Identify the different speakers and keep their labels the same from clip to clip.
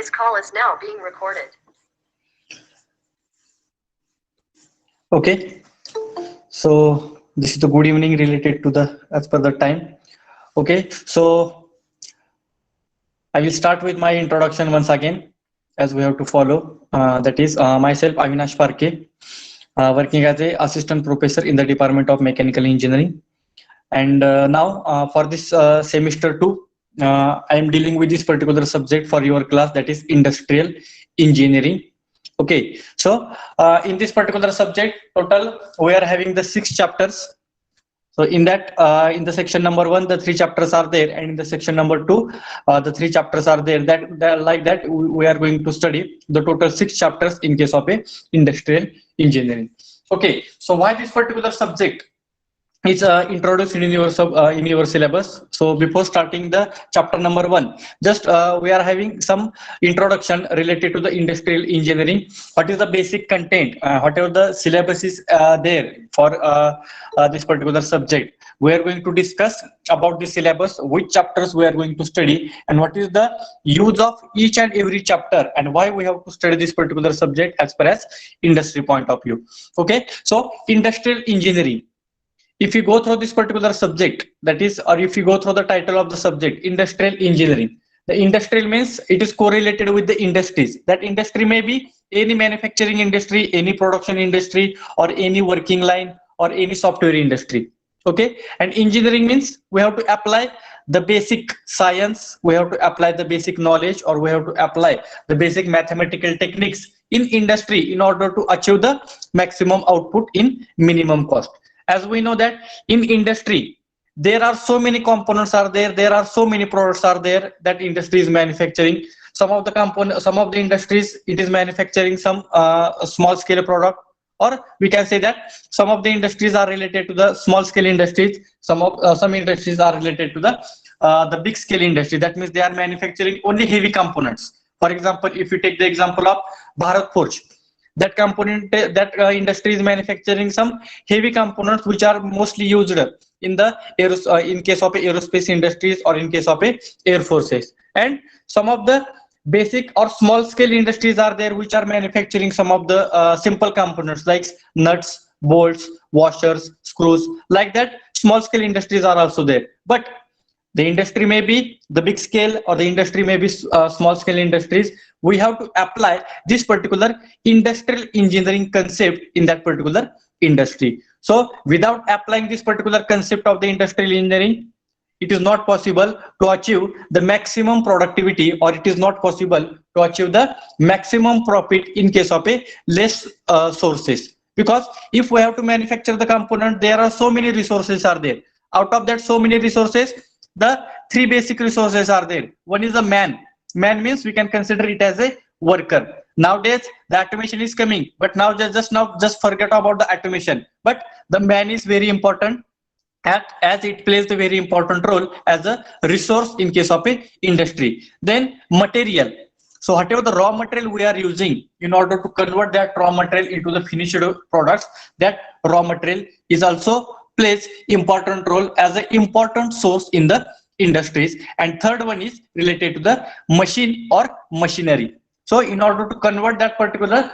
Speaker 1: This call is now being recorded.
Speaker 2: Okay, so this is the good evening related to the as per the time. Okay, so I will start with my introduction once again, as we have to follow. That is myself, Avinash Parke, working as a assistant professor in the Department of Mechanical Engineering. And now for this semester 2, I am dealing with this particular subject for your class, that is industrial engineering. Okay, so in this particular subject, total we are having the 6 chapters. So in that, in the section number 1, the 3 chapters are there, and in the section number 2, the 3 chapters are there. That like that, we are going to study the total 6 chapters in case of a industrial engineering. Okay, so why this particular subject? It's introduced in your syllabus. So before starting the chapter number 1, just we are having some introduction related to the industrial engineering. What is the basic content? Whatever the syllabus is there for this particular subject, we are going to discuss about the syllabus, which chapters we are going to study, and what is the use of each and every chapter, and why we have to study this particular subject as per as industry point of view. Okay, so industrial engineering. If you go through this particular subject, that is, or if you go through the title of the subject, industrial engineering, the industrial means it is correlated with the industries. That industry may be any manufacturing industry, any production industry, or any working line, or any software industry. Okay, and engineering means we have to apply the basic science, we have to apply the basic knowledge, or we have to apply the basic mathematical techniques in industry in order to achieve the maximum output in minimum cost. As we know that in industry, there are so many components are there are so many products are there that industry is manufacturing. Some of the component, some of the industries, it is manufacturing some small scale product, or we can say that some of the industries are related to the small scale industries. Some industries are related to the big scale industry. That means they are manufacturing only heavy components. For example, if you take the example of Bharat Forge, that component, that industry is manufacturing some heavy components which are mostly used in the in case of aerospace industries, or in case of air forces. And some of the basic or small scale industries are there which are manufacturing some of the simple components like nuts, bolts, washers, screws. Like that, small scale industries are also there. But the industry may be the big scale, or the industry may be small scale industries. We have to apply this particular industrial engineering concept in that particular industry. So without applying this particular concept of the industrial engineering, it is not possible to achieve the maximum productivity, or it is not possible to achieve the maximum profit in case of a less sources. Because if we have to manufacture the component, there are so many resources are there. Out of that so many resources, the 3 basic resources are there. One is the man. Man means we can consider it as a worker. Nowadays the automation is coming, but now just forget about the automation. But the man is very important, as it plays a very important role as a resource in case of a industry. Then material. So whatever the raw material we are using in order to convert that raw material into the finished products, that raw material is also plays important role as an important source in the industries. And third one is related to the machine or machinery. So in order to convert that particular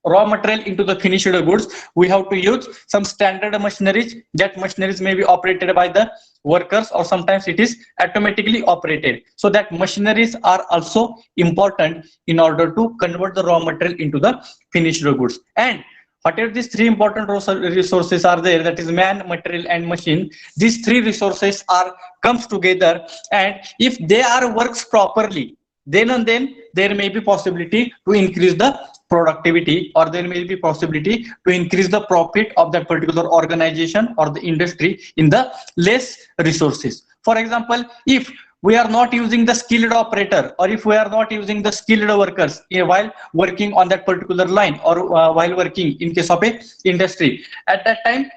Speaker 2: raw material into the finished goods, we have to use some standard machineries. That machineries may be operated by the workers, or sometimes it is automatically operated. So that machineries are also important in order to convert the raw material into the finished goods. And whatever these 3 important resources are there, that is man, material, and machine, these 3 resources are comes together, and if they are works properly, then and then there may be possibility to increase the productivity, or there may be possibility to increase the profit of that particular organization or the industry in the less resources. For example, if we are not using the skilled operator, or if we are not using the skilled workers while working on that particular line, or while working in case of a industry, at that time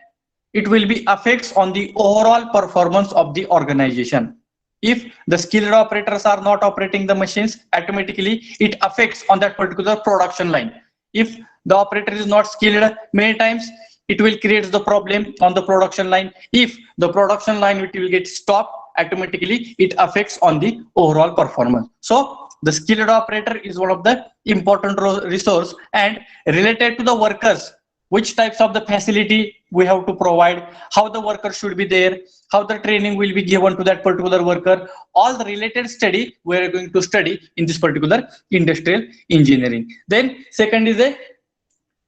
Speaker 2: it will be affects on the overall performance of the organization. If the skilled operators are not operating the machines, automatically it affects on that particular production line. If the operator is not skilled, many times it will create the problem on the production line. If the production line it will get stopped, automatically it affects on the overall performance. So the skilled operator is one of the important resource, and related to the workers, which types of the facility we have to provide, how the worker should be there, how the training will be given to that particular worker, all the related study we are going to study in this particular industrial engineering. Then second is a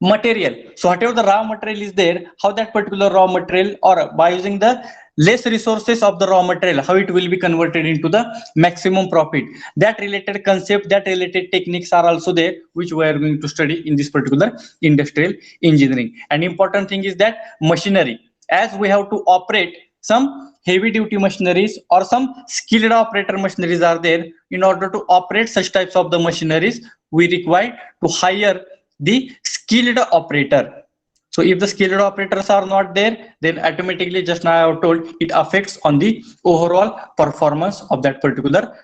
Speaker 2: material. So whatever the raw material is there, how that particular raw material, or by using the less resources of the raw material, how it will be converted into the maximum profit. That related concept, that related techniques are also there, which we are going to study in this particular industrial engineering. And important thing is that machinery, as we have to operate some heavy duty machineries or some skilled operator machineries are there. In order to operate such types of the machineries, we require to hire the skilled operator. So if the skilled operators are not there, then automatically, just now I have told, it affects on the overall performance of that particular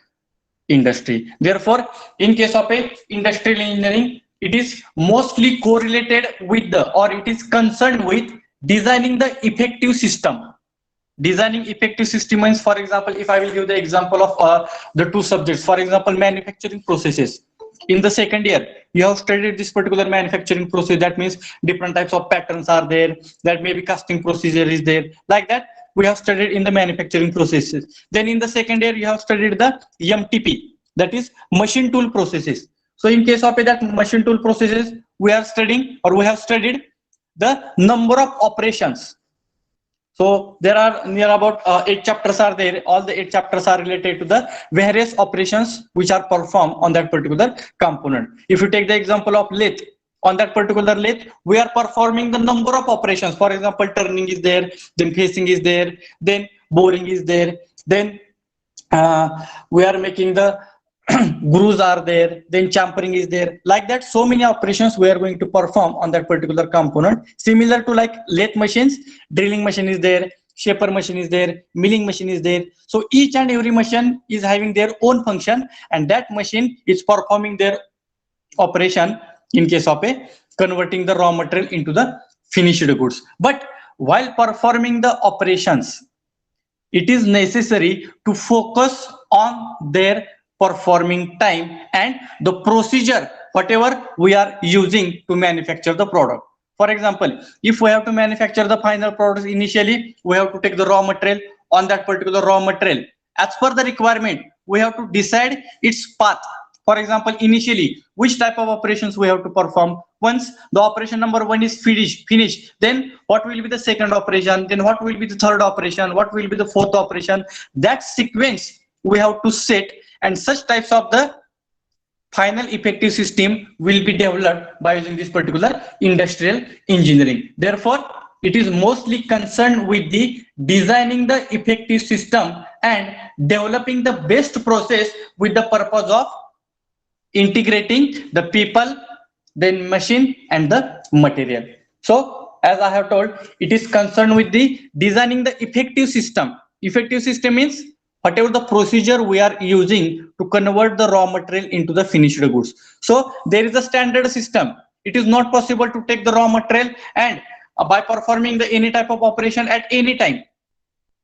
Speaker 2: industry. Therefore, in case of a industrial engineering, it is mostly correlated with the, or it is concerned with designing the effective system. Designing effective system means, for example, if I will give the example of the two subjects, for example, manufacturing processes. In the second year, you have studied this particular manufacturing process. That means different types of patterns are there. That maybe casting procedure is there. Like that, we have studied in the manufacturing processes. Then in the second year, you have studied the MTP, that is machine tool processes. So in case of that machine tool processes, we are studying, or we have studied the number of operations. So there are near about 8 chapters are there. All the 8 chapters are related to the various operations which are performed on that particular component. If you take the example of lathe, on that particular lathe, we are performing the number of operations. For example, turning is there, then facing is there, then boring is there, then we are making the grooves are there, then champering is there. Like that, so many operations we are going to perform on that particular component. Similar to like lathe machines, drilling machine is there, shaper machine is there, milling machine is there. So each and every machine is having their own function, and that machine is performing their operation in case of a converting the raw material into the finished goods. But while performing the operations, it is necessary to focus on their performing time and the procedure whatever we are using to manufacture the product. For example, if we have to manufacture the final product, initially we have to take the raw material. On that particular raw material, as per the requirement, we have to decide its path. For example, initially which type of operations we have to perform. Once the operation number 1 is finished, then what will be the second operation, then what will be the third operation, what will be the fourth operation. That sequence we have to set, and such types of the final effective system will be developed by using this particular industrial engineering. Therefore, it is mostly concerned with the designing the effective system and developing the best process with the purpose of integrating the people, then machine and the material. So as I have told, it is concerned with the designing the effective system. Effective system means whatever the procedure we are using to convert the raw material into the finished goods. So there is a standard system. It is not possible to take the raw material and by performing the any type of operation at any time.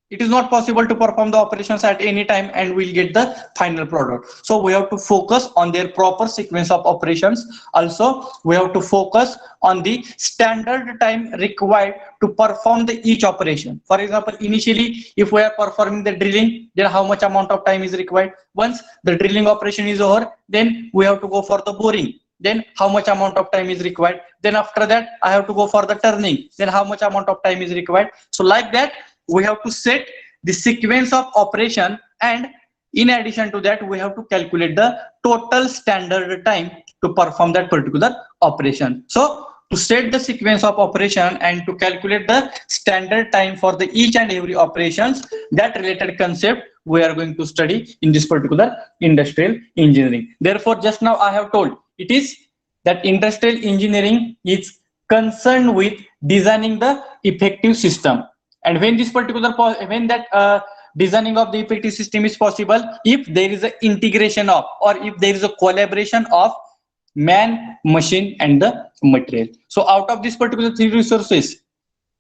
Speaker 2: It is not possible to perform the operations at any time and we'll get the final product. So we have to focus on their proper sequence of operations. Also, we have to focus on the standard time required to perform the each operation. For example, initially, if we are performing the drilling, then how much amount of time is required? Once the drilling operation is over, then we have to go for the boring. Then how much amount of time is required? Then after that, I have to go for the turning. Then how much amount of time is required? So like that, we have to set the sequence of operation, and in addition to that, we have to calculate the total standard time to perform that particular operation. So to set the sequence of operation and to calculate the standard time for the each and every operations, that related concept we are going to study in this particular industrial engineering. Therefore, just now I have told, it is that industrial engineering is concerned with designing the effective system. And when this particular designing of the effective system is possible, if there is an integration of, or if there is a collaboration of man, machine and the material. So out of this particular 3 resources,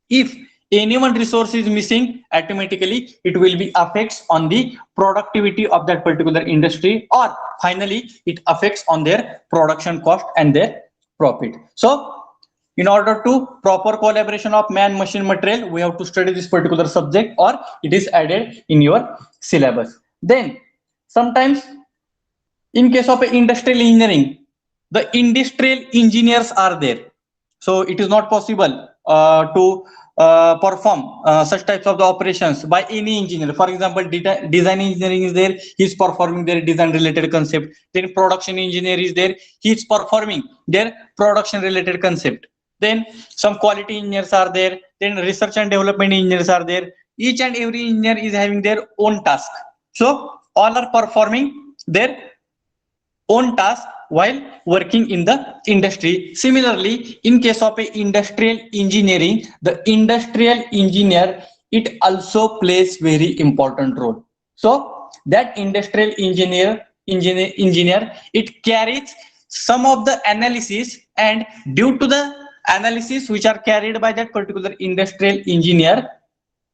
Speaker 2: if any one resource is missing, automatically it will be affects on the productivity of that particular industry, or finally it affects on their production cost and their profit. So in order to proper collaboration of man, machine, material, we have to study this particular subject, or it is added in your syllabus. Then sometimes in case of industrial engineering, the industrial engineers are there, so it is not possible to perform such types of the operations by any engineer. For example, design engineering is there, he is performing their design related concept. Then production engineer is there, he is performing their production related concept. Then some quality engineers are there, then research and development engineers are there. Each and every engineer is having their own task, so all are performing their own task while working in the industry. Similarly, in case of a industrial engineering, the industrial engineer, it also plays very important role. So that industrial engineer, it carries some of the analysis, and due to the analysis which are carried by that particular industrial engineer,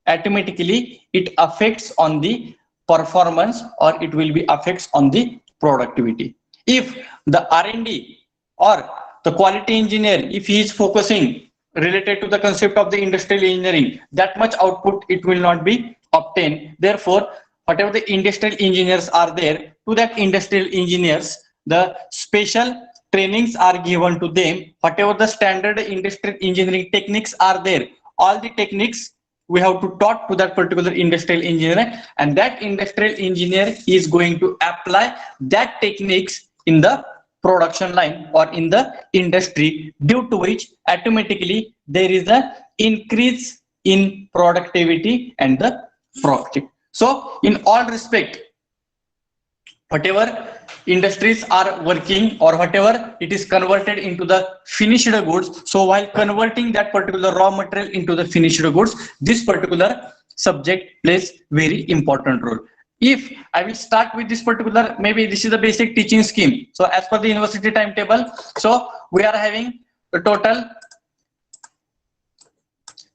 Speaker 2: automatically it affects on the performance, or it will be affects on the productivity. If the R&D or the quality engineer, if he is focusing related to the concept of the industrial engineering, that much output it will not be obtained. Therefore, whatever the industrial engineers are there, to that industrial engineers, the special trainings are given to them. Whatever the standard industrial engineering techniques are there, all the techniques we have to taught to that particular industrial engineer, and that industrial engineer is going to apply that techniques in the production line or in the industry, due to which automatically there is a increase in productivity and the profit. So in all respect, whatever industries are working, or whatever it is converted into the finished goods, so while converting that particular raw material into the finished goods, this particular subject plays very important role. If I will start with this particular, maybe this is the basic teaching scheme. So as per the university timetable, so we are having a total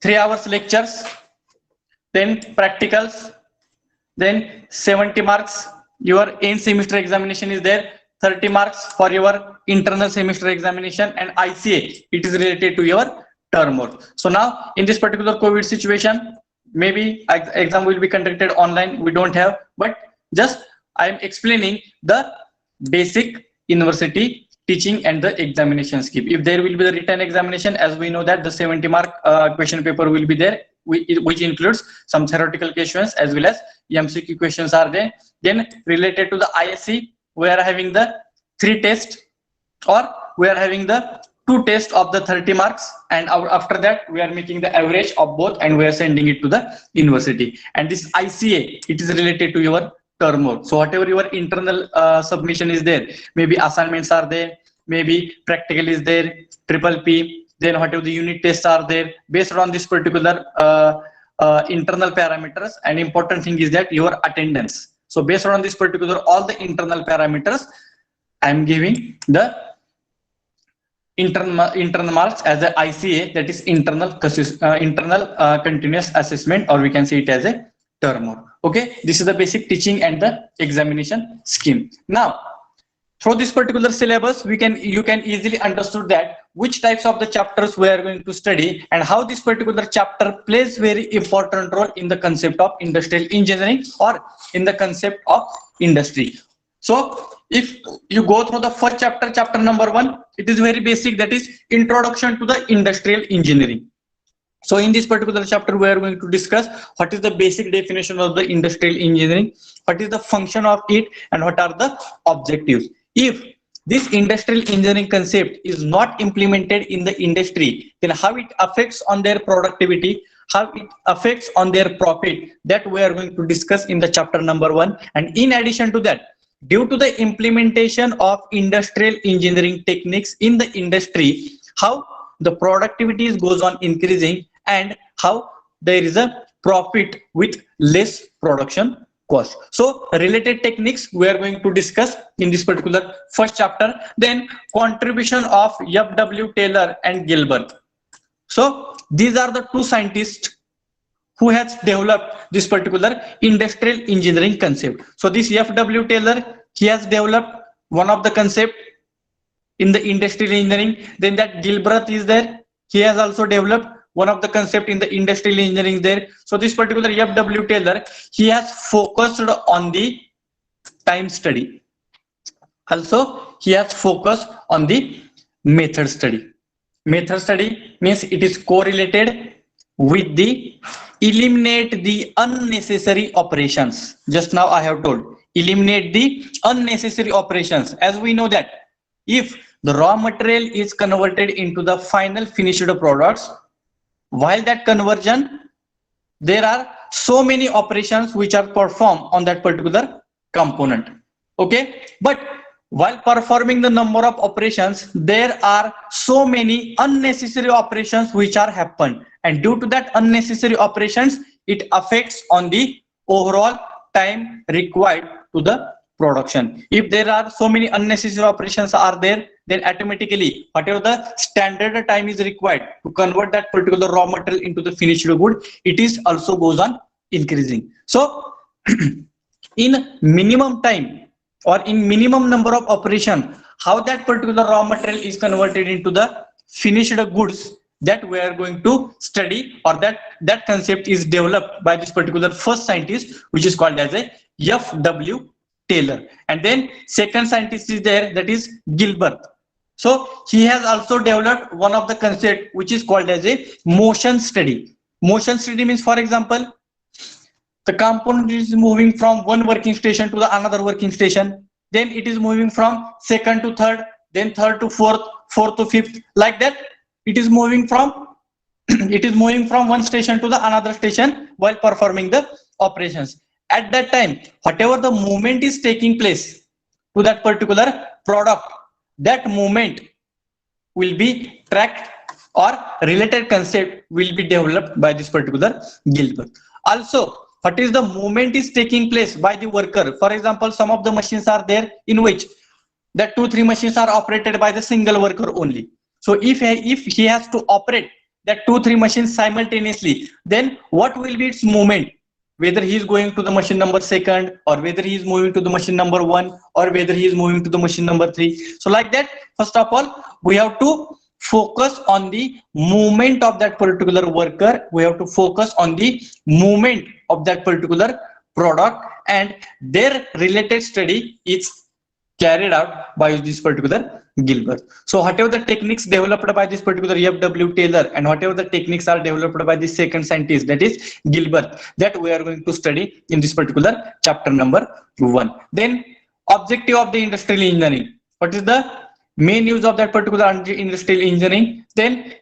Speaker 2: 3 hours lectures, then practicals, then 70 marks your end semester examination is there, 30 marks for your internal semester examination, and ICA, it is related to your term work. So now in this particular COVID situation, maybe exam will be conducted online, we don't have, but just I am explaining the basic university teaching and the examination scheme. If there will be the written examination, as we know that the 70 mark question paper will be there, which includes some theoretical questions as well as MCQ questions are there. Then related to the ISC, we are having the 3 tests, or we are having the 2 tests of the 30 marks, and after that we are making the average of both and we are sending it to the university. And this ICA, it is related to your term work. So whatever your internal submission is there, maybe assignments are there, maybe practical is there, triple P, then whatever the unit tests are there, based on this particular internal parameters. And important thing is that your attendance. So based on this particular all the internal parameters, I am giving the internal marks as a ICA, that is internal continuous assessment, or we can say it as a term work. Okay, this is the basic teaching and the examination scheme. Now through this particular syllabus, you can easily understood that which types of the chapters we are going to study, and how this particular chapter plays very important role in the concept of industrial engineering or in the concept of industry. So if you go through the first chapter, chapter number 1, it is very basic, that is introduction to the industrial engineering. So in this particular chapter, we are going to discuss what is the basic definition of the industrial engineering, what is the function of it, and what are the objectives. If this industrial engineering concept is not implemented in the industry, then how it affects on their productivity, how it affects on their profit, that we are going to discuss in the chapter number 1. And in addition to that, due to the implementation of industrial engineering techniques in the industry, how the productivity goes on increasing and how there is a profit with less production cost. So related techniques we are going to discuss in this particular first chapter. Then contribution of F.W. Taylor and Gilbert. So these are the 2 scientists who has developed this particular industrial engineering concept. So this F.W. Taylor, he has developed one of the concept in the industrial engineering. Then that Gilbert is there, he has also developed one of the concept in the industrial engineering there. So this particular F.W. Taylor, he has focused on the time study. Also, he has focused on the method study. Method study means it is correlated with the eliminate the unnecessary operations. Just now I have told, eliminate the unnecessary operations. As we know that if the raw material is converted into the final finished products, while that conversion, there are so many operations which are performed on that particular component. Okay, but while performing the number of operations, there are so many unnecessary operations which are happened, and due to that unnecessary operations, it affects on the overall time required to the production. If there are so many unnecessary operations are there, then automatically whatever the standard time is required to convert that particular raw material into the finished good, it is also goes on increasing. So in minimum time or in minimum number of operation, how that particular raw material is converted into the finished goods, that we are going to study, or that concept is developed by this particular first scientist, which is called as a F.W. Taylor. And then second scientist is there, that is Gilbert. So he has also developed one of the concept which is called as a motion study. Motion study means, for example, the component is moving from one working station to the another working station, then it is moving from second to third, then third to fourth, fourth to fifth, like that it is moving from it is moving from one station to the another station while performing the operations. At that time, whatever the movement is taking place to that particular product, that movement will be tracked, or related concept will be developed by this particular Gilbert. Also, what is the movement is taking place by the worker. For example, some of the machines are there in which that 2-3 machines are operated by the single worker only. So if he has to operate that 2-3 machines simultaneously, then what will be its movement? Whether he is going to the machine number second, or whether he is moving to the machine number 1, or whether he is moving to the machine number 3. So like that, first of all, we have to focus on the movement of that particular worker. We have to focus on the movement of that particular product, and their related study is carried out by this particular Gilbert. So whatever the techniques developed by this particular F.W. Taylor, and whatever the techniques are developed by the second scientist, that is Gilbert, that we are going to study in this particular chapter number 1. Then objective of the industrial engineering. What is the main use of that particular industrial engineering? Then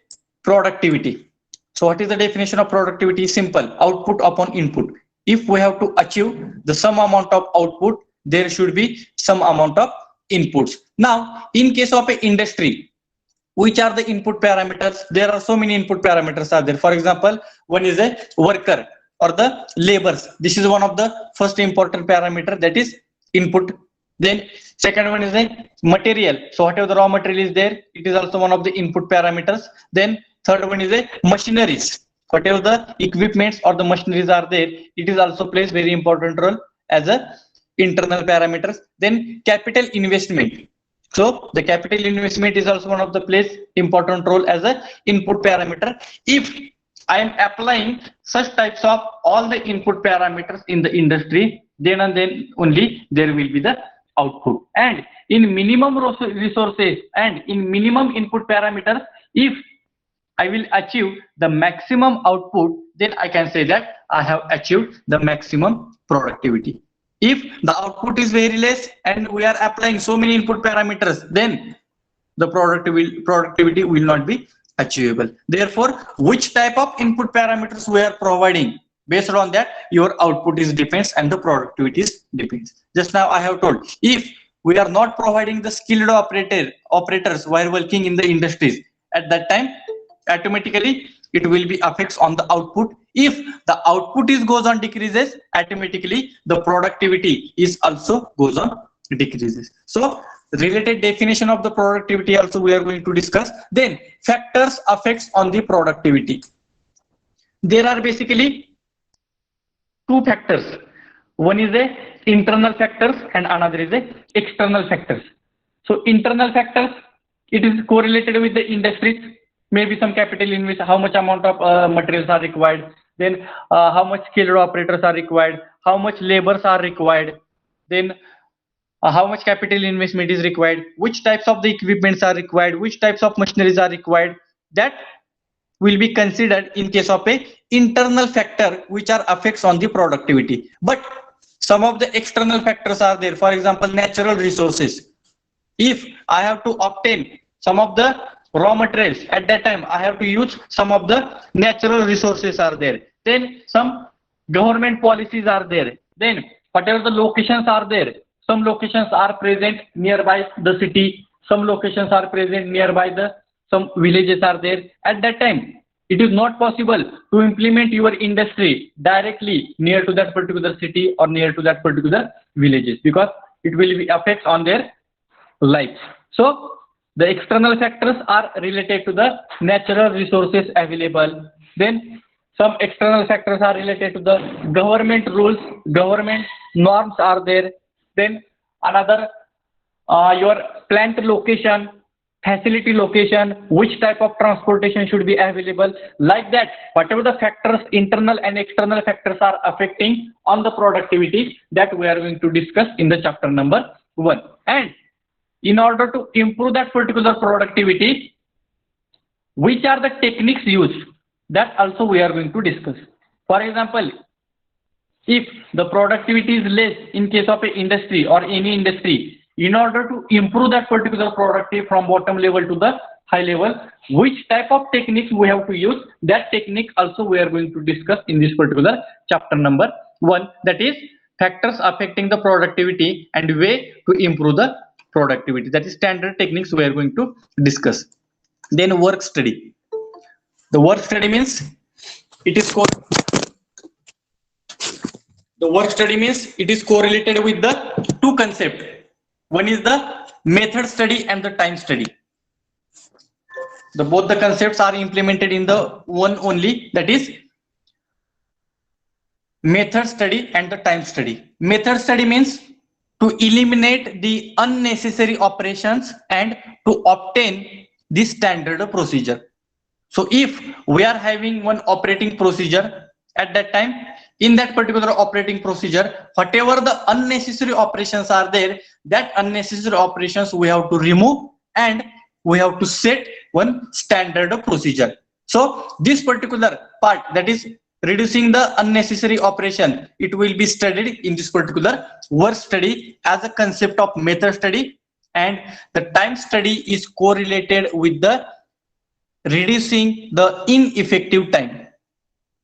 Speaker 2: productivity. So what is the definition of productivity? Simple: output upon input. If we have to achieve the some amount of output, there should be some amount of inputs. Now, in case of a industry, which are the input parameters? There are so many input parameters are there. For example, one is a worker or the laborers. This is one of the first important parameter, that is input. Then second one is a material. So whatever the raw material is there, it is also one of the input parameters. Then third one is a machineries. Whatever the equipments or the machineries are there, it is also plays very important role as a internal parameters. Then capital investment. So the capital investment is also one of the plays important role as a input parameter. If I am applying such types of all the input parameters in the industry, then and then only there will be the output. And in minimum resources and in minimum input parameters, if I will achieve the maximum output, then I can say that I have achieved the maximum productivity. If the output is very less and we are applying so many input parameters, then the productivity will not be achievable. Therefore, which type of input parameters we are providing, based on that your output is depends and the productivity is depends. Just now I have told, if we are not providing the skilled operators while working in the industries, at that time automatically it will be affects on the output. If the output is goes on decreases, automatically the productivity is also goes on decreases. So related definition of the productivity also we are going to discuss. Then factors affects on the productivity. There are basically two factors. One is a internal factors and another is a external factors. So internal factors, it is correlated with the industries, maybe some capital invest, how much amount of materials are required, then how much skilled operators are required, how much labors are required, then how much capital investment is required, which types of the equipments are required, which types of machineries are required. That will be considered in case of a internal factor which are affects on the productivity. But some of the external factors are there. For example, natural resources. If I have to obtain some of the raw materials, at that time I have to use some of the natural resources are there. Then some government policies are there. Then whatever the locations are there, some locations are present nearby the city, some locations are present nearby the some villages are there. At that time, it is not possible to implement your industry directly near to that particular city or near to that particular villages, because it will be affects on their lives. So the external factors are related to the natural resources available. Then some external factors are related to the government rules, government norms are there. Then another your plant location, facility location, which type of transportation should be available. Like that, whatever the factors, internal and external factors are affecting on the productivity, that we are going to discuss in the chapter number 1. And in order to improve that particular productivity, which are the techniques used, that also we are going to discuss. For example, if the productivity is less in case of an industry or any industry, in order to improve that particular productivity from bottom level to the high level, which type of techniques we have to use, that technique also we are going to discuss in this particular chapter number 1, that is factors affecting the productivity and way to improve the productivity. That is standard techniques we are going to discuss. Then work study. The work study means it is called the work study means it is correlated with the two concepts. One is the method study and the time study. Both the concepts are implemented in the one only, that is method study and the time study. Method study means to eliminate the unnecessary operations and to obtain the standard procedure. So if we are having one operating procedure, at that time, in that particular operating procedure, whatever the unnecessary operations are there, that unnecessary operations we have to remove and we have to set one standard procedure. So this particular part, that is reducing the unnecessary operation, it will be studied in this particular work study as a concept of method study, and the time study is correlated with the reducing the ineffective time.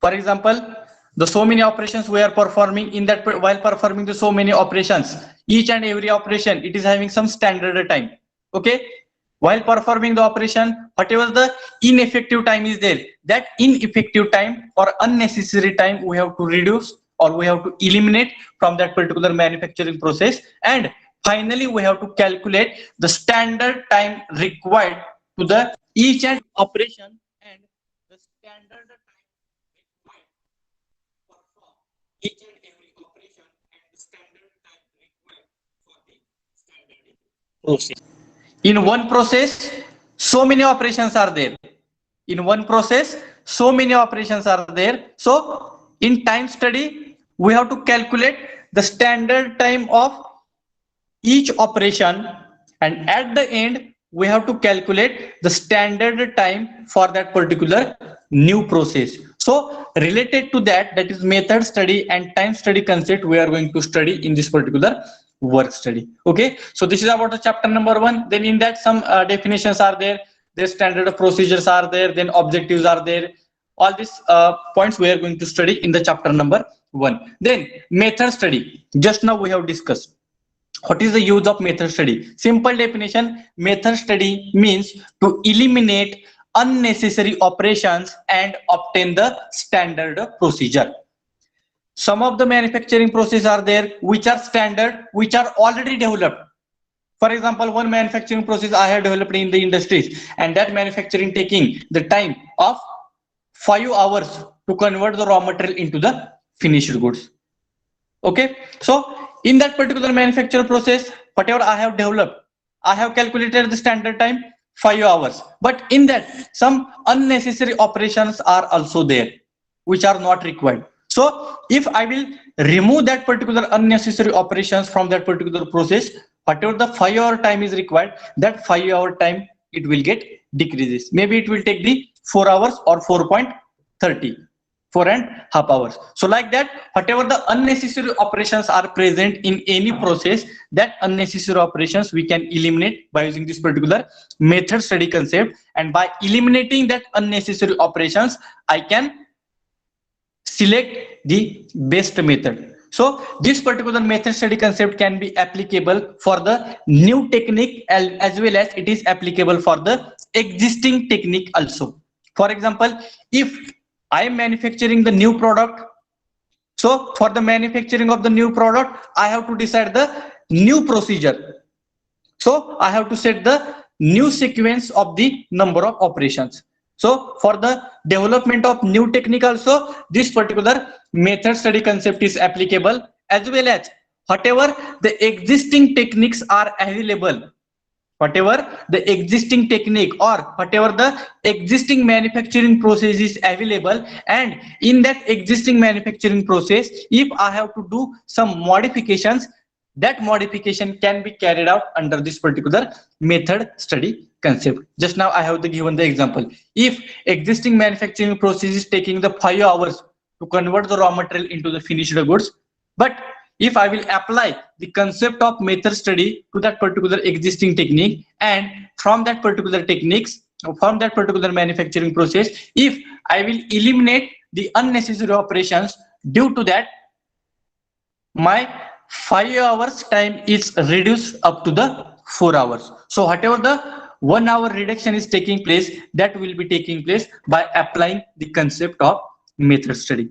Speaker 2: For example, the so many operations we are performing, in that while performing the so many operations, each and every operation it is having some standard time. Okay, while performing the operation, whatever the ineffective time is there, that ineffective time or unnecessary time we have to reduce or we have to eliminate from that particular manufacturing process, and finally we have to calculate the standard time required to the each and operation and the standard time required to perform each and every operation and the standard time required for the standard process. In one process, so many operations are there. In one process, so many operations are there. So in time study, we have to calculate the standard time of each operation, and at the end we have to calculate the standard time for that particular new process. So related to that, that is method study and time study concept we are going to study in this particular work study. Okay, so this is about the chapter number 1. Then in that some definitions are there, the standard procedures are there, then objectives are there. All these points we are going to study in the chapter number 1. Then method study, just now we have discussed. What is the use of method study? Simple definition, method study means to eliminate unnecessary operations and obtain the standard procedure. Some of the manufacturing processes are there which are standard, which are already developed. For example, one manufacturing process I have developed in the industries, and that manufacturing taking the time of 5 hours to convert the raw material into the finished goods. Okay, so in that particular manufacture process, whatever I have developed, I have calculated the standard time 5 hours. But in that, some unnecessary operations are also there, which are not required. So if I will remove that particular unnecessary operations from that particular process, whatever the 5 hour time is required, that 5 hour time it will get decreases. Maybe it will take the 4 hours or 4.30. 4.5 hours. So like that, whatever the unnecessary operations are present in any process, that unnecessary operations we can eliminate by using this particular method study concept. And by eliminating that unnecessary operations, I can select the best method. So this particular method study concept can be applicable for the new technique as well as it is applicable for the existing technique also. For example, if I am manufacturing the new product, so for the manufacturing of the new product, I have to decide the new procedure. So I have to set the new sequence of the number of operations. So for the development of new technique also, this particular method study concept is applicable, as well as whatever the existing techniques are available, whatever the existing technique or whatever the existing manufacturing process is available, and in that existing manufacturing process, if I have to do some modifications, that modification can be carried out under this particular method study concept. Just now I have given the example. If existing manufacturing process is taking the 5 hours to convert the raw material into the finished goods, but if I will apply the concept of method study to that particular existing technique, and from that particular techniques, from that particular manufacturing process, if I will eliminate the unnecessary operations, due to that my 5 hours time is reduced up to the 4 hours. So whatever the 1 hour reduction is taking place, that will be taking place by applying the concept of method study.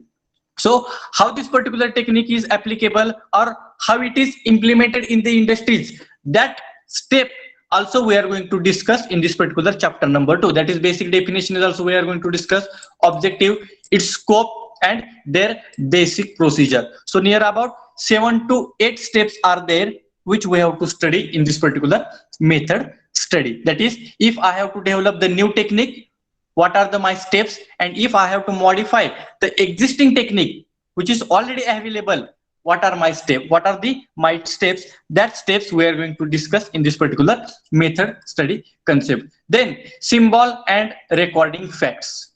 Speaker 2: So how this particular technique is applicable or how it is implemented in the industries, that step also we are going to discuss in this particular chapter number 2. That is basic definition is also we are going to discuss, objective, its scope and their basic procedure. So near about 7 to 8 steps are there which we have to study in this particular method study. That is, if I have to develop the new technique, what are my steps, and if I have to modify the existing technique which is already available, what are my steps, what are my steps, that steps we are going to discuss in this particular method study concept. Then symbol and recording facts.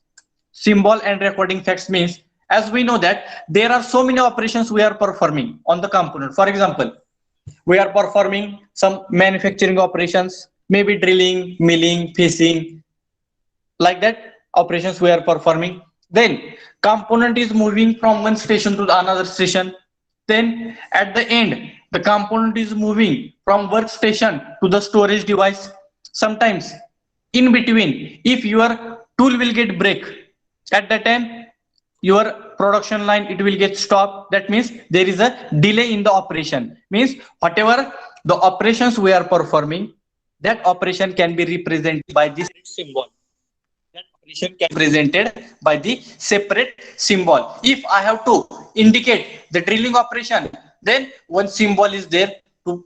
Speaker 2: Symbol and recording facts means, as we know that there are so many operations we are performing on the component. For example, we are performing some manufacturing operations, maybe drilling, milling, facing, like that operations we are performing. Then component is moving from one station to another station. Then at the end, the component is moving from workstation to the storage device. Sometimes in between, if your tool will get break, at that time your production line it will get stopped. That means there is a delay in the operation. Means whatever the operations we are performing, that operation can be represented by this symbol. That operation can be presented by the separate symbol. If I have to indicate the drilling operation, then one symbol is there to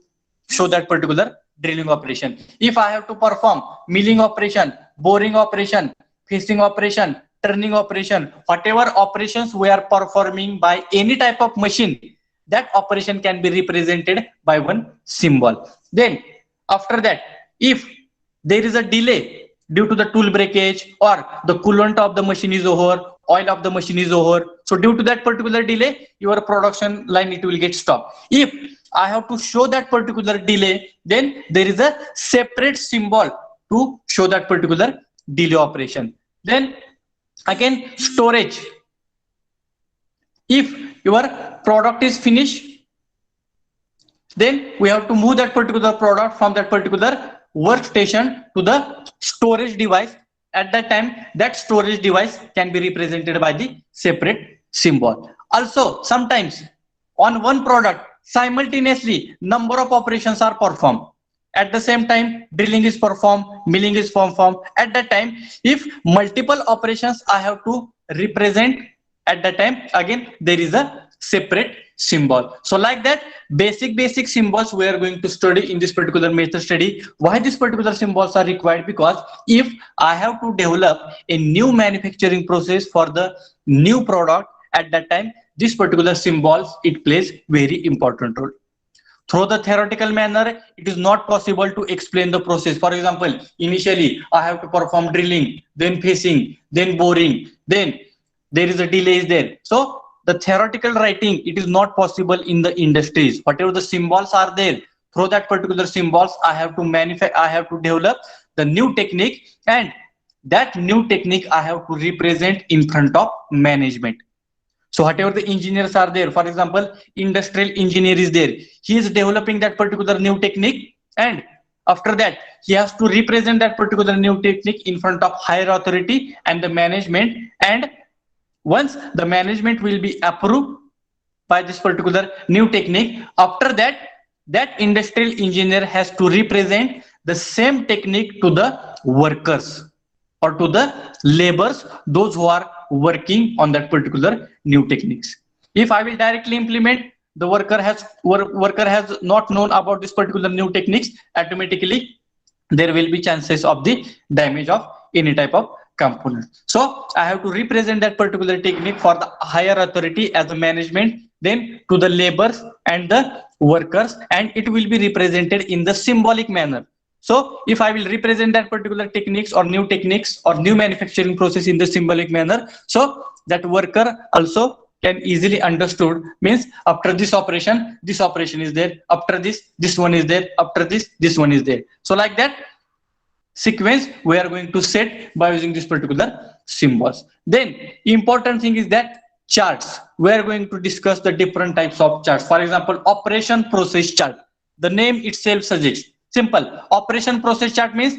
Speaker 2: show that particular drilling operation. If I have to perform milling operation, boring operation, facing operation, turning operation, whatever operations we are performing by any type of machine, that operation can be represented by one symbol. Then after that, if there is a delay due to the tool breakage or the coolant of the machine is over, oil of the machine is over, so due to that particular delay, your production line it will get stopped. If I have to show that particular delay, then there is a separate symbol to show that particular delay operation. Then again, storage. If your product is finished, then we have to move that particular product from that particular workstation to the storage device. At that time, that storage device can be represented by the separate symbol. Also, sometimes on one product simultaneously number of operations are performed. At the same time, drilling is performed, milling is performed. At that time, if multiple operations I have to represent, at that time again there is a separate symbol. So like that, basic symbols we are going to study in this particular method study. Why these particular symbols are required? Because if I have to develop a new manufacturing process for the new product, at that time this particular symbols, it plays very important role. Through the theoretical manner, it is not possible to explain the process. For example, initially I have to perform drilling, then facing, then boring, then there is a delay is there. So the theoretical writing, it is not possible in the industries. Whatever the symbols are there, through that particular symbols, I have to manufacture, I have to develop the new technique, and that new technique I have to represent in front of management. So whatever the engineers are there, for example, industrial engineer is there, he is developing that particular new technique, and after that he has to represent that particular new technique in front of higher authority and the management. And once the management will be approved by this particular new technique, after that, that industrial engineer has to represent the same technique to the workers or to the laborers, those who are working on that particular new techniques. If I will directly implement, the worker has not known about this particular new techniques, automatically there will be chances of the damage of any type of component. So I have to represent that particular technique for the higher authority as a management, then to the laborers and the workers, and it will be represented in the symbolic manner. So if I will represent that particular techniques or new manufacturing process in the symbolic manner, so that worker also can easily understood, means after this operation is there, after this one is there, after this one is there. So like that sequence we are going to set by using this particular symbols. Then important thing is that charts. We are going to discuss the different types of charts. For example, operation process chart. The name itself suggests simple. Operation process chart means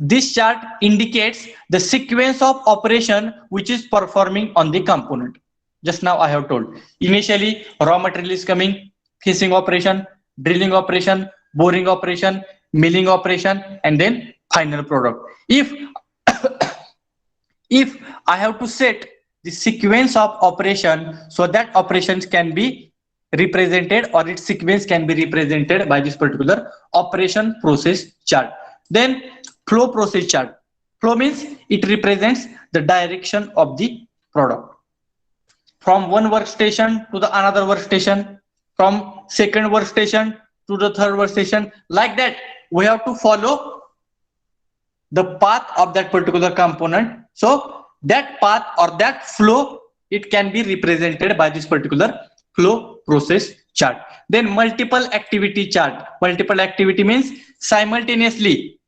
Speaker 2: this chart indicates the sequence of operation which is performing on the component. Just now I have told. Initially, raw material is coming, finishing operation, drilling operation, boring operation, milling operation, and then final product. If I have to set the sequence of operation, so that operations can be represented, or its sequence can be represented by this particular operation process chart. Then flow process chart. Flow means it represents the direction of the product from one workstation to the another workstation, from second workstation to the third workstation. Like that, we have to follow the path of that particular component. So that path or that flow, it can be represented by this particular flow process chart. Then multiple activity chart. Multiple activity means simultaneously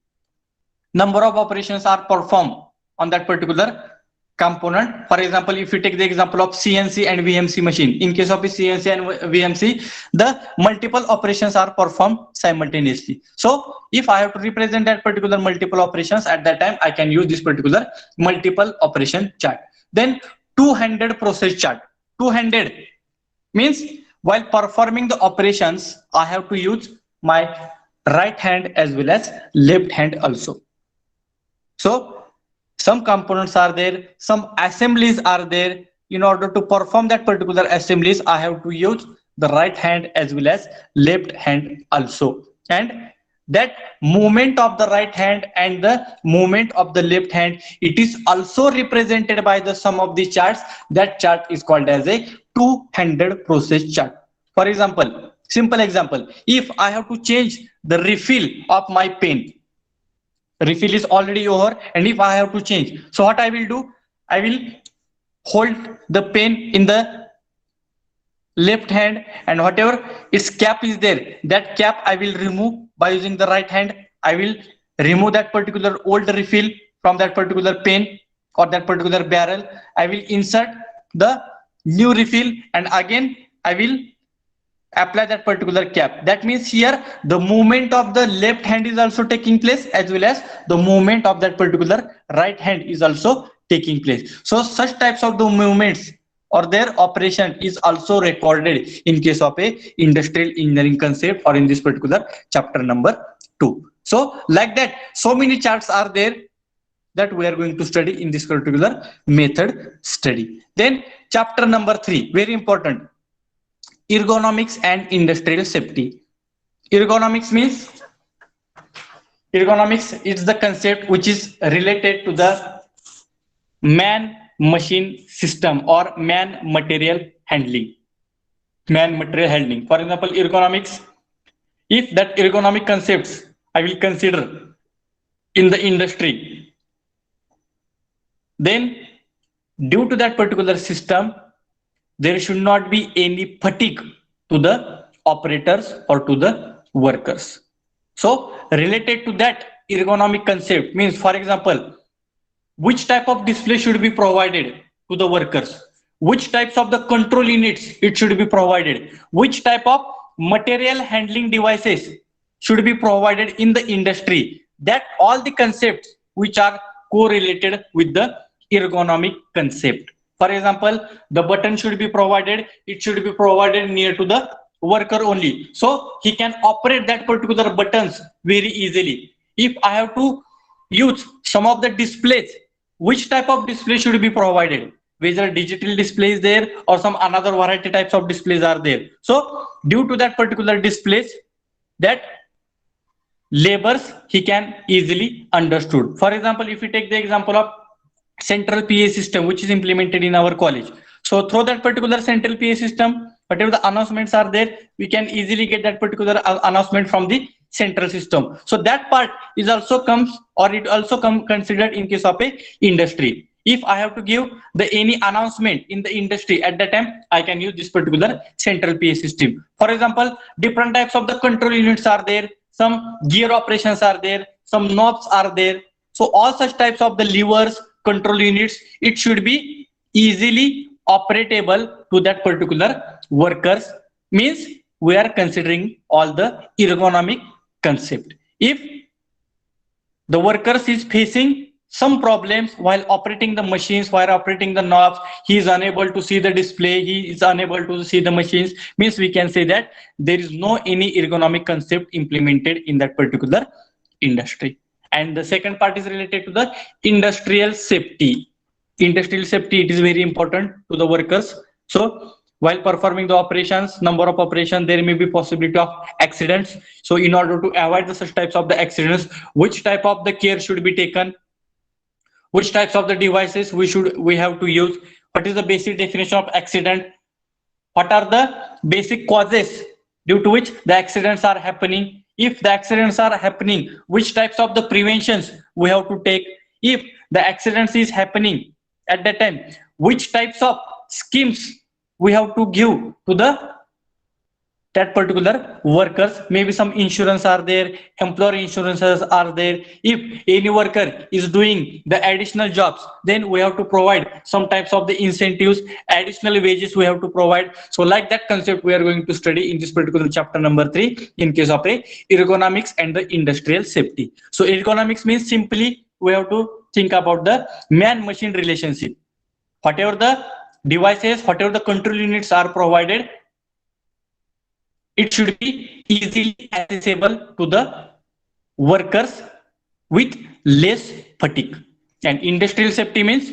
Speaker 2: number of operations are performed on that particular component. For example, if you take the example of CNC and VMC machine, in case of a CNC and VMC, the multiple operations are performed simultaneously. So if I have to represent that particular multiple operations, at that time I can use this particular multiple operation chart. Then two-handed process chart. Two-handed means while performing the operations, I have to use my right hand as well as left hand also. So some components are there, some assemblies are there. In order to perform that particular assemblies, I have to use the right hand as well as left hand also. And that movement of the right hand and the movement of the left hand, it is also represented by the sum of the charts. That chart is called as a two-handed process chart. For example, simple example, if I have to change the refill of my pen, refill is already over, and if I have to change, so what I will do, I will hold the pen in the left hand, and whatever its cap is there, that cap I will remove by using the right hand. I will remove that particular old refill from that particular pen or that particular barrel. I will insert the new refill, and again I will apply that particular cap. That means here the movement of the left hand is also taking place, as well as the movement of that particular right hand is also taking place. So such types of the movements or their operation is also recorded in case of a industrial engineering concept, or in this particular chapter number 2. So like that, so many charts are there that we are going to study in this particular method study. Then chapter number 3, very important. ergonomics and industrial safety. Ergonomics means ergonomics is the concept which is related to the man machine system or man material handling. Man material handling. For example, ergonomics, if that ergonomic concepts I will consider in the industry, then due to that particular system, there should not be any fatigue to the operators or to the workers. So related to that ergonomic concept means, for example, which type of display should be provided to the workers, which types of the control units it should be provided, which type of material handling devices should be provided in the industry, that all the concepts which are correlated with the ergonomic concept. For example, the button should be provided, it should be provided near to the worker only, so he can operate that particular buttons very easily. If I have to use some of the displays, which type of display should be provided, whether digital display is there or some another variety types of displays are there. So due to that particular displays, that labors he can easily understood. For example, if we take the example of central PA system which is implemented in our college, so through that particular central PA system, whatever the announcements are there, we can easily get that particular announcement from the central system. So that part is also comes, or it also come considered in case of a industry. If I have to give the any announcement in the industry, at that time I can use this particular central PA system. For example, different types of the control units are there, some gear operations are there, some knobs are there. So all such types of the levers, control units, it should be easily operatable to that particular workers, means we are considering all the ergonomic concept. If the workers is facing some problems while operating the machines, while operating the knobs, he is unable to see the display, he is unable to see the machines, means we can say that there is no any ergonomic concept implemented in that particular industry. And the second part is related to the industrial safety. Industrial safety, it is very important to the workers. So while performing the operations, number of operations, there may be possibility of accidents. So in order to avoid the such types of the accidents, which type of the care should be taken, which types of the devices we have to use, what is the basic definition of accident, what are the basic causes due to which the accidents are happening, if the accidents are happening, which types of the preventions we have to take, if the accidents is happening at that time, which types of schemes we have to give to the that particular workers. Maybe some insurance are there, employer insurances are there. If any worker is doing the additional jobs, then we have to provide some types of the incentives, additional wages we have to provide. So like that concept we are going to study in this particular chapter number 3 in case of a ergonomics and the industrial safety. So ergonomics means simply we have to think about the man machine relationship. Whatever the devices, whatever the control units are provided, it should be easily accessible to the workers with less fatigue. And industrial safety means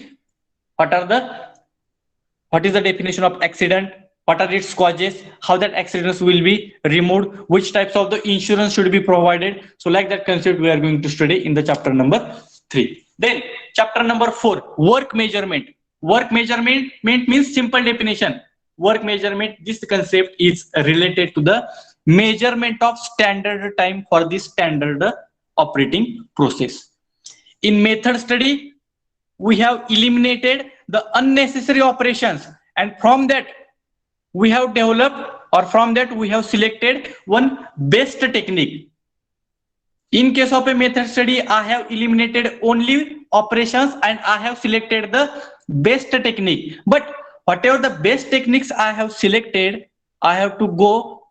Speaker 2: what is the definition of accident, what are its causes, how that accidents will be removed, which types of the insurance should be provided. So like that concept we are going to study in the chapter number 3. Then chapter number 4, work measurement. Work measurement means simple definition. Work measurement, this concept is related to the measurement of standard time for the standard operating process. In method study, we have eliminated the unnecessary operations, and from that we have developed, or from that we have selected one best technique. In case of a method study, I have eliminated only operations and I have selected the best technique. But whatever the best techniques I have selected, I have to go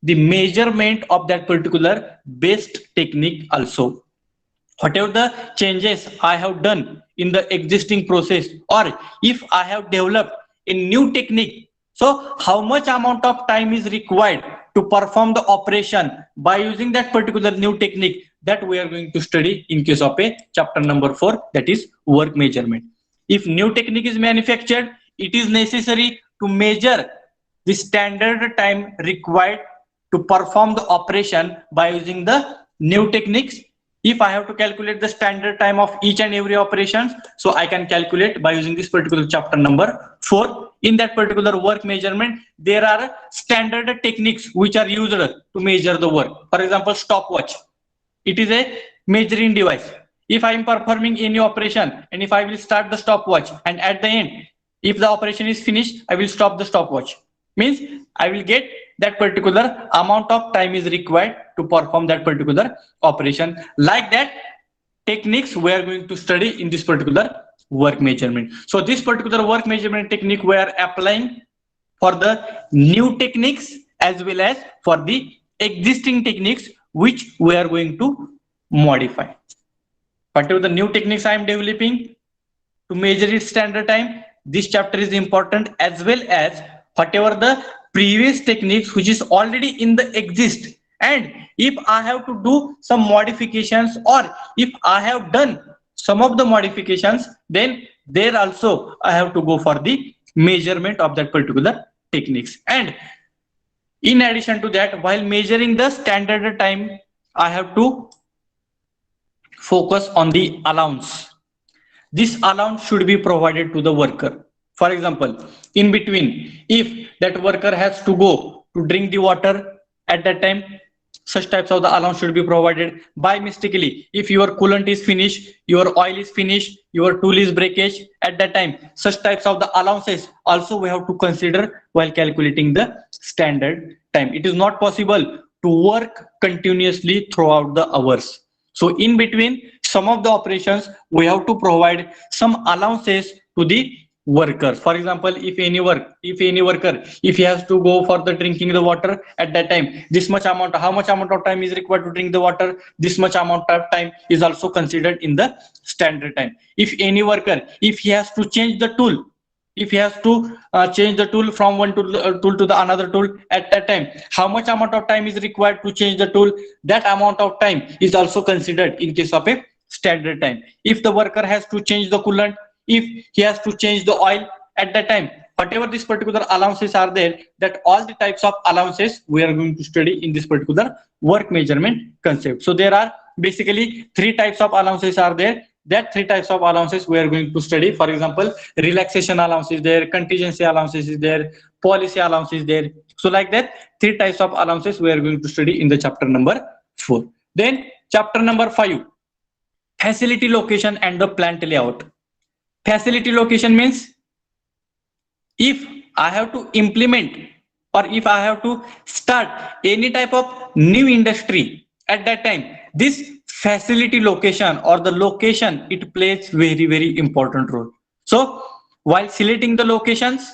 Speaker 2: the measurement of that particular best technique also. Whatever the changes I have done in the existing process, or if I have developed a new technique, so how much amount of time is required to perform the operation by using that particular new technique, that we are going to study in case of a chapter number 4, that is work measurement. If new technique is manufactured, it is necessary to measure the standard time required to perform the operation by using the new techniques. If I have to calculate the standard time of each and every operation, so I can calculate by using this particular chapter number 4. In that particular work measurement, there are standard techniques which are used to measure the work. For example, stopwatch. It is a measuring device. If I am performing any operation and if I will start the stopwatch and at the end, if the operation is finished, I will stop the stopwatch. Means I will get that particular amount of time is required to perform that particular operation. Like that techniques we are going to study in this particular work measurement. So this particular work measurement technique we are applying for the new techniques as well as for the existing techniques which we are going to modify. Whatever the new techniques I am developing to measure its standard time, this chapter is important, as well as whatever the previous techniques which is already in the exist, and if I have to do some modifications or if I have done some of the modifications, then there also I have to go for the measurement of that particular techniques. And in addition to that, while measuring the standard time, I have to focus on the allowance. This allowance should be provided to the worker. For example, in between, if that worker has to go to drink the water at that time, such types of the allowance should be provided. By mistakenly, if your coolant is finished, your oil is finished, your tool is breakage at that time, such types of the allowances also we have to consider while calculating the standard time. It is not possible to work continuously throughout the hours. So in between some of the operations, we have to provide some allowances to the worker. For example, if any worker, if he has to go for the drinking the water at that time, this much amount, how much amount of time is required to drink the water, this much amount of time is also considered in the standard time. If any worker, if he has to change the tool, if he has to change the tool from one tool to the another tool at that time, how much amount of time is required to change the tool, that amount of time is also considered in case of a standard time. If the worker has to change the coolant, if he has to change the oil at that time, whatever these particular allowances are there, that all the types of allowances we are going to study in this particular work measurement concept. So there are basically 3 types of allowances are there. That 3 types of allowances we are going to study. For example, relaxation allowance is there, contingency allowances is there, policy allowance is there. So like that, 3 types of allowances we are going to study in the chapter number 4. Then chapter number 5, facility location and the plant layout. Facility location means if I have to implement or if I have to start any type of new industry at that time, this facility location or the location, it plays very, very important role. So while selecting the locations,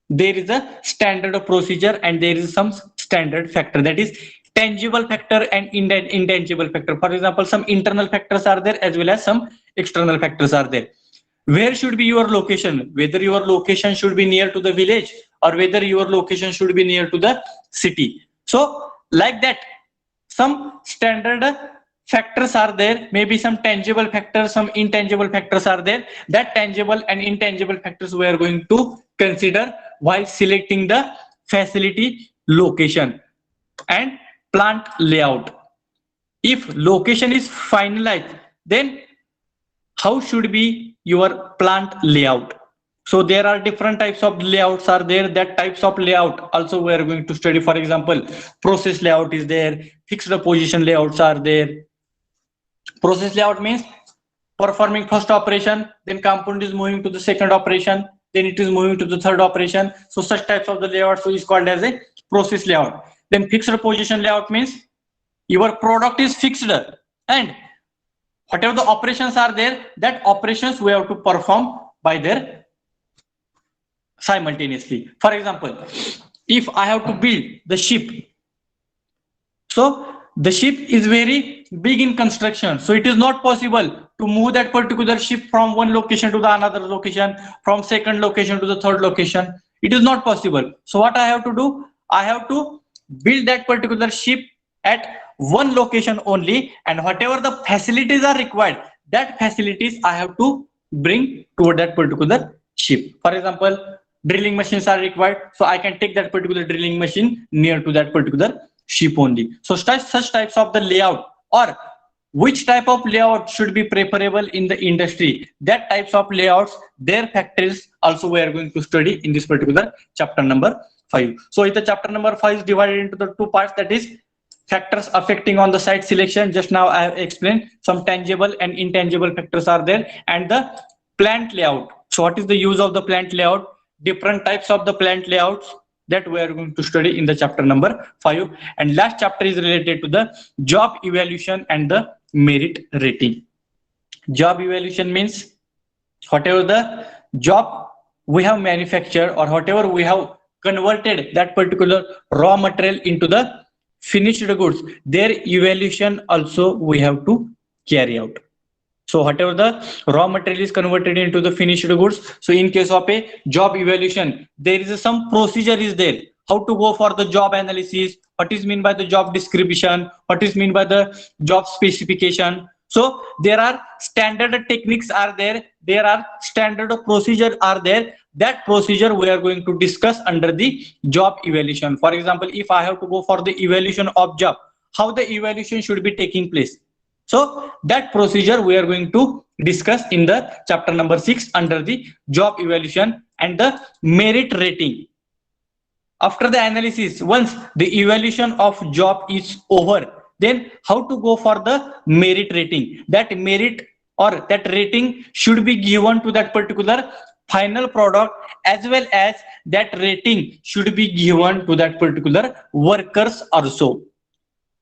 Speaker 2: there is a standard procedure and there is some standard factor, that is tangible factor and intangible factor. For example, some internal factors are there as well as some external factors are there. Where should be your location? Whether your location should be near to the village or whether your location should be near to the city. So like that, some standard factors are there, maybe some tangible factors, some intangible factors are there. That tangible and intangible factors we are going to consider while selecting the facility location and plant layout. If location is finalized, then how should be your plant layout? So there are different types of layouts are there. That types of layout also we are going to study. For example, process layout is there, fixed position layouts are there. Process layout means performing first operation, then component is moving to the second operation, then it is moving to the third operation. So such types of the layouts is called as a process layout. Then fixed position layout means your product is fixed and whatever the operations are there, that operations we have to perform by their simultaneously. For example, if I have to build the ship, so the ship is very big in construction, so it is not possible to move that particular ship from one location to the another location, from second location to the third location. It is not possible. So what I have to do, I have to build that particular ship at one location only, and whatever the facilities are required, that facilities I have to bring toward that particular ship. For example, drilling machines are required, so I can take that particular drilling machine near to that particular ship only. So such types of the layout, or which type of layout should be preferable in the industry, that types of layouts, their factors also we are going to study in this particular chapter number 5. So in the chapter number 5 is divided into the two parts, that is factors affecting on the site selection. Just now I have explained some tangible and intangible factors are there, and the plant layout. So what is the use of the plant layout, different types of the plant layouts, that we are going to study in the chapter number 5. And last chapter is related to the job evaluation and the merit rating. Job evaluation means whatever the job we have manufactured, or whatever we have converted that particular raw material into the finished goods, their evaluation also we have to carry out. So whatever the raw material is converted into the finished goods, so in case of a job evaluation, there is some procedure is there, how to go for the job analysis, what is mean by the job description, what is mean by the job specification. So there are standard techniques are there are standard procedure are there. That procedure we are going to discuss under the job evaluation. For example, if I have to go for the evaluation of job, how the evaluation should be taking place, so that procedure we are going to discuss in the chapter number 6 under the job evaluation and the merit rating. After the analysis, once the evaluation of job is over, then how to go for the merit rating. That merit or that rating should be given to that particular final product, as well as that rating should be given to that particular workers also.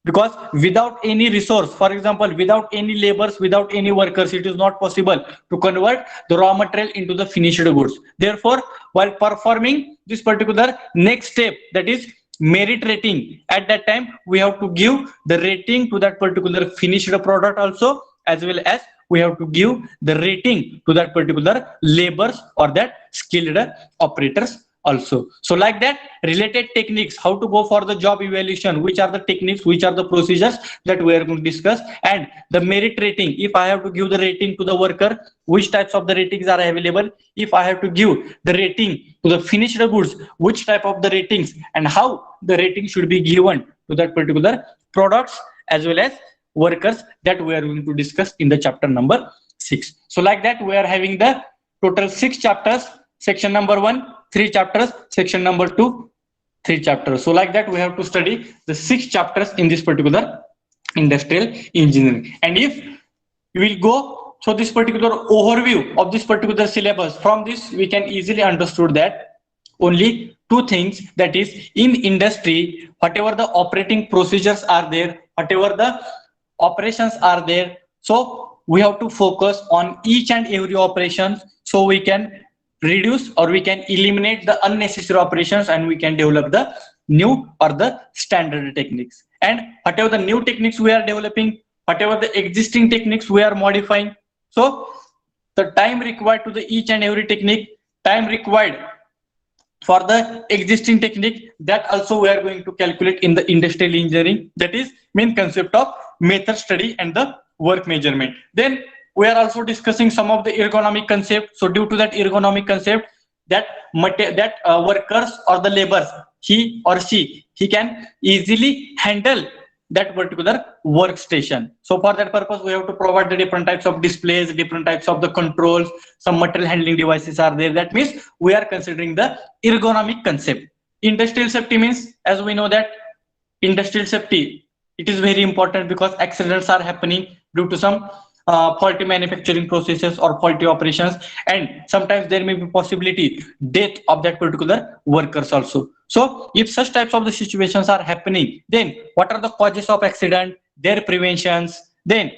Speaker 2: Because without any resource, for example, without any laborers, without any workers, it is not possible to convert the raw material into the finished goods. Therefore, while performing this particular next step, that is merit rating, at that time we have to give the rating to that particular finished product also, as well as we have to give the rating to that particular laborers or that skilled operators also. So like that, related techniques, how to go for the job evaluation, which are the techniques, which are the procedures that we are going to discuss, and the merit rating, if I have to give the rating to the worker, which types of the ratings are available, if I have to give the rating to the finished goods, which type of the ratings, and how the rating should be given to that particular products as well as workers, that we are going to discuss in the chapter number 6. So like that, we are having the total 6 chapters. Section number 1, 3 chapters. Section number 2, 3 chapters. So like that, we have to study the 6 chapters in this particular industrial engineering. And if you will go through this particular overview of this particular syllabus, from this we can easily understood that only 2 things, that is in industry, whatever the operating procedures are there, whatever the operations are there, so we have to focus on each and every operations, so we can reduce or we can eliminate the unnecessary operations, and we can develop the new or the standard techniques. And whatever the new techniques we are developing, whatever the existing techniques we are modifying, so the time required to the each and every technique, time required for the existing technique, that also we are going to calculate in the industrial engineering. That is main concept of method study and the work measurement. Then we are also discussing some of the ergonomic concept. So due to that ergonomic concept, that workers or the laborers, he or she, he can easily handle that particular workstation. So for that purpose, we have to provide the different types of displays, different types of the controls, some material handling devices are there. That means we are considering the ergonomic concept. Industrial safety means, as we know that industrial safety, it is very important because accidents are happening due to some faulty manufacturing processes or faulty operations, and sometimes there may be possibility death of that particular workers also. So if such types of the situations are happening, then what are the causes of accident, their preventions, then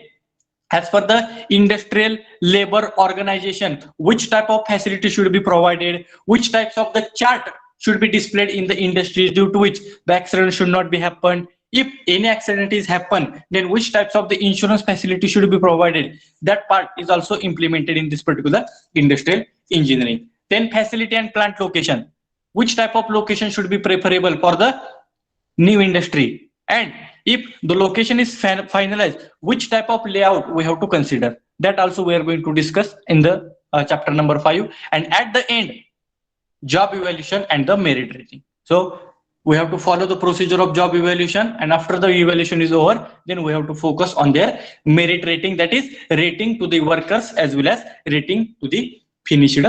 Speaker 2: as per the industrial labor organization, which type of facility should be provided, which types of the chart should be displayed in the industries due to which the accident should not be happen. If any accident is happen, then which types of the insurance facility should be provided. That part is also implemented in this particular industrial engineering. Then facility and plant location. Which type of location should be preferable for the new industry? And if the location is finalized, which type of layout we have to consider? That also we are going to discuss in the chapter number 5. And at the end, job evaluation and the merit rating. So we have to follow the procedure of job evaluation, and after the evaluation is over, then we have to focus on their merit rating, that is rating to the workers as well as rating to the finished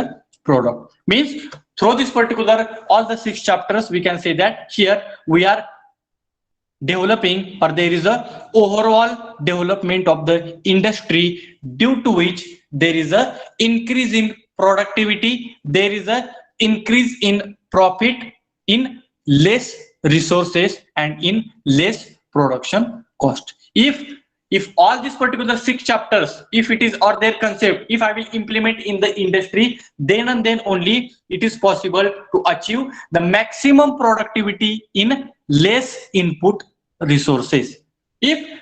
Speaker 2: product. Means through this particular all the 6 chapters, we can say that here we are developing, or there is a overall development of the industry, due to which there is a increase in productivity, there is a increase in profit in less resources and in less production cost. If all these particular 6 chapters, if it is or their concept, if I will implement in the industry, then and then only it is possible to achieve the maximum productivity in less input resources. If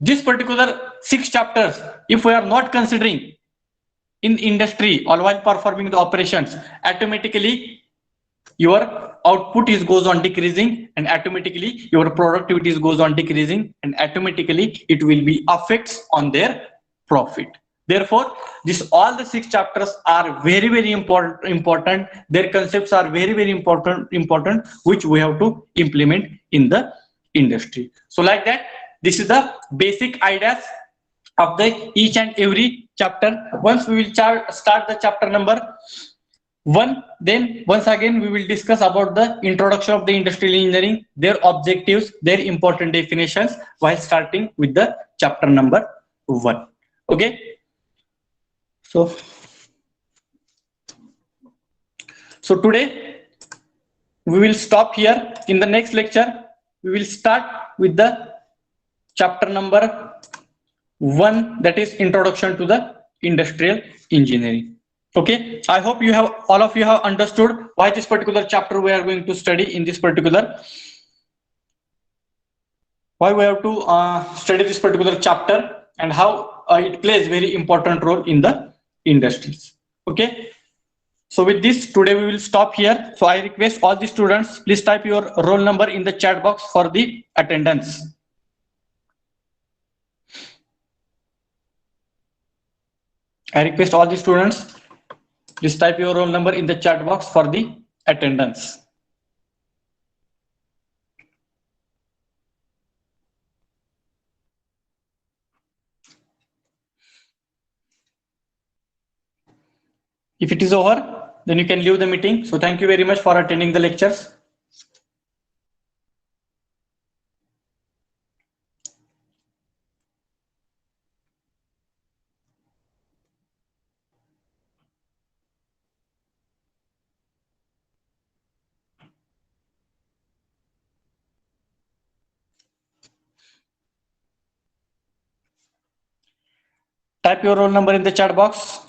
Speaker 2: this particular 6 chapters, if we are not considering in industry or while performing the operations, automatically your output is goes on decreasing, and automatically your productivity is goes on decreasing, and automatically it will be affects on their profit. Therefore, this all the 6 chapters are very important. Their concepts are very important, which we have to implement in the industry. So like that, this is the basic ideas of the each and every chapter. Once we will start the chapter number 1, then once again we will discuss about the introduction of the industrial engineering, their objectives, their important definitions, while starting with the chapter number 1. Okay, so today we will stop here. In the next lecture we will start with the chapter number 1, that is introduction to the industrial engineering. Okay, I hope you have, all of you have understood why this particular chapter we are going to study in this particular, why we have to study this particular chapter, and how it plays very important role in the industries. Okay, so with this, today we will stop here. So I request all the students, please type your roll number in the chat box for the attendance. I request all the students, please type your roll number in the chat box for the attendance. If it is over, then you can leave the meeting. So thank you very much for attending the lectures. Type your roll number in the chat box.